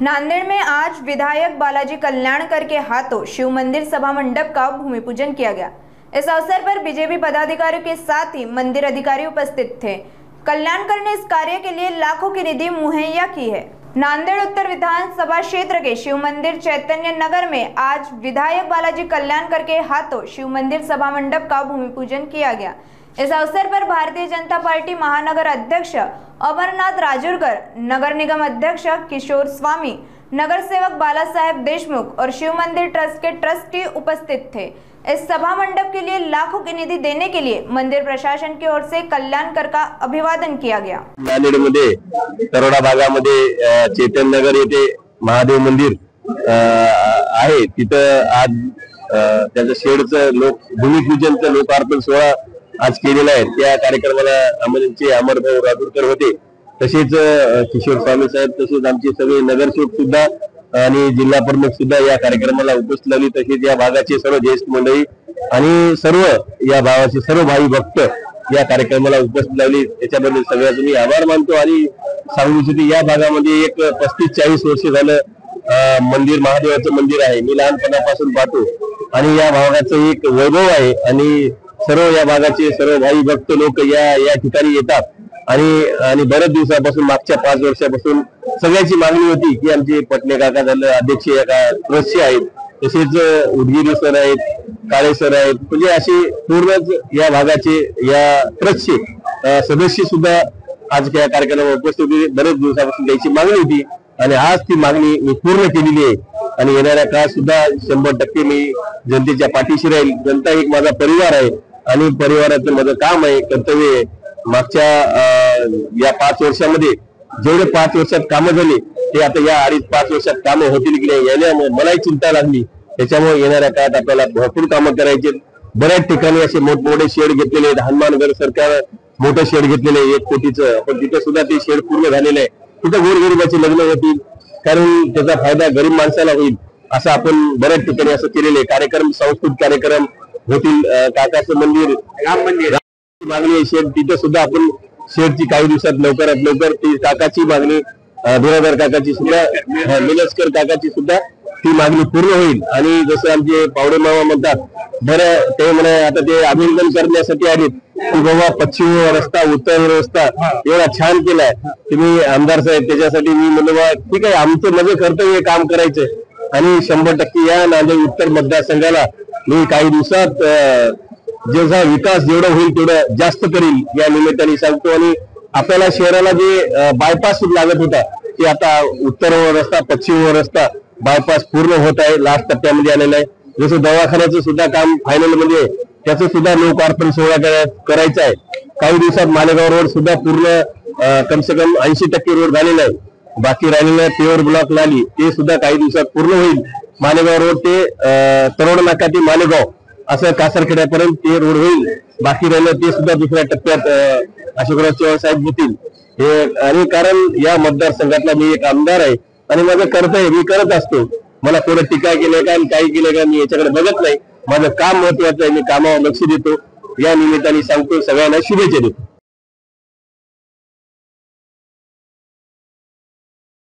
नांदेड़ में आज विधायक बालाजी कल्याणकर के हाथों शिव मंदिर सभा मंडप का भूमि पूजन किया गया। इस अवसर पर बीजेपी पदाधिकारियों के साथ ही मंदिर अधिकारी उपस्थित थे। कल्याणकर ने इस कार्य के लिए लाखों की निधि मुहैया की है। नांदेड़ उत्तर विधानसभा क्षेत्र के शिव मंदिर चैतन्य नगर में आज विधायक बालाजी कल्याणकर के हाथों शिव मंदिर सभा मंडप का भूमि पूजन किया गया। इस अवसर पर भारतीय जनता पार्टी महानगर अध्यक्ष अमरनाथ राजूरकर, नगर निगम अध्यक्ष किशोर स्वामी, नगर सेवक बाला साहेब देशमुख और शिव मंदिर ट्रस्ट के ट्रस्टी उपस्थित थे। इस सभा मंडप के लिए लाखों की निधि देने के लिए मंदिर प्रशासन की ओर से कल्याणकर का अभिवादन किया गया। नांदेडमध्ये तरोडा भागामध्ये चैतन्य नगर येथे महादेव मंदिर आहे। तिथं आज त्याचं शेडचं भूमिपूजनचं लोकार्पण सोहळा आज केलेला आहे। त्या कार्यक्रमाला आमचे अमरभाऊ राजूरकर होते, तसेच किशोर स्वामी साहेब, तसेच आमचे सगळे नगरसेवक सुद्धा आणि जिल्हा प्रमुख सुद्धा या कार्यक्रमाला उपस्थित झाले। तसेच या भागाचे सर्व ज्येष्ठ मंडळी आणि सर्व या भावाचे सर्व भाई भक्त या कार्यक्रमाला उपस्थित झाले। त्याच्याबद्दल सगळ्यांचे मी आभार मानतो आणि सांगू इच्छितो, या भागामध्ये एक 35-40 वर्ष झालं मंदिर, महादेवाचं मंदिर आहे। मी लहानपणापासून पाहतो आणि या भागाचं एक वैभव आहे आणि सर्व या भागाचे सर्व भाई भक्त लोक या ठिकाणी येतात आणि बरेच दिवसापासून, मागच्या 5 वर्षापासून सगळ्याची मागणी होती की आमचे पटणे काका झालं, अध्यक्ष या ट्रस्टचे आहेत, तसेच उदगीरी सर आहेत, काळे सर आहेत, म्हणजे असे पूर्णच या भागाचे या ट्रस्टचे सदस्य सुद्धा आज या कार्यक्रमाला उपस्थित होते। बरेच दिवसापासून त्याची मागणी होती आणि आज ती मागणी मी पूर्ण केलेली आहे आणि येणाऱ्या काळात सुद्धा 100% मी जनतेच्या पाठीशी राहील। जनता एक माझा परिवार आहे आणि परिवाराचं माझं काम आहे, कर्तव्य आहे। मागच्या या 5 वर्षामध्ये जेवढे 5 वर्षात कामं झाली ते आता या 2.5-5 वर्षात कामं होतील की नाही याने मलाही चिंता लागली। त्याच्यामुळे येणाऱ्या काळात आपल्याला भरपूर कामं करायचे। बऱ्याच ठिकाणी असे मोठमोठे शेड घेतलेले आहेत। हनुमानगड सरकार मोठं शेड घेतलेलं आहे 1 कोटीचं, पण तिथे सुद्धा ते शेड पूर्ण झालेलं आहे। तिथे गोरगरिबाचे लग्न होतील, कारण त्याचा फायदा गरीब माणसाला होईल असं आपण बऱ्याच ठिकाणी असं केलेले कार्यक्रम, सांस्कृतिक कार्यक्रम होतील। काकाचं मंदिर, राम मंदिर मागणी शेड, तिथे सुद्धा आपण शेडची काही दिवसात लवकरात लवकर ती काकाची मागणी, बिरादर काकाची सुद्धा, मिलस्कर काकाची सुद्धा ती मागणी पूर्ण होईल। आणि जसं आमचे पावडे मामा म्हणतात, बरं ते म्हणे आता ते अभिनंदन करण्यासाठी आले की बाबा पश्चिम रस्ता, उत्तर रस्ता एवढा छान केलाय तुम्ही आमदार साहेब, त्याच्यासाठी मी म्हणलं बा ठीक आहे, आमचं माझं कर्तव्य काम करायचंय आणि 100% या नांदेड उत्तर मतदारसंघाला मी काही दिवसात जसा विकास जेवढा होईल तेवढं जास्त करील या निमित्ताने सांगतो। आणि आपल्याला शहराला जे बायपास लागत होता ते आता उत्तर रस्ता, पश्चिम रस्ता बायपास पूर्ण होत आहे, लास्ट टप्प्यामध्ये आलेला आहे। जसं दवाखान्याचं सुद्धा काम फायनल मध्ये, त्याचं सुद्धा लोकार्पण सोहळा करायचा आहे। काही दिवसात मालेगाव रोड सुद्धा पूर्ण कम से कम 80% रोड झालेला आहे। बाकी राहिलेलं पेवर ब्लॉक लाली ते सुद्धा काही दिवसात पूर्ण होईल। मालेगाव रोड ते तरोड नाका ते मालेगाव असं कासरखेड्यापर्यंत ते रोड होईल। बाकी राहिलं ते सुद्धा दुसऱ्या टप्प्यात अशोकराव चव्हाण साहेब होतील हे। आणि कारण या मतदारसंघातला मी एक आमदार आहे आणि माझं कर्तव्य मी करत असतो। मला कोणी टीका केलं का आणि काही केलं का मी याच्याकडे बघत नाही। माझं काम महत्वाचं आहे, मी कामावर लक्ष देतो। या निमित्ताने सांगतो, सगळ्यांना शुभेच्छा देतो।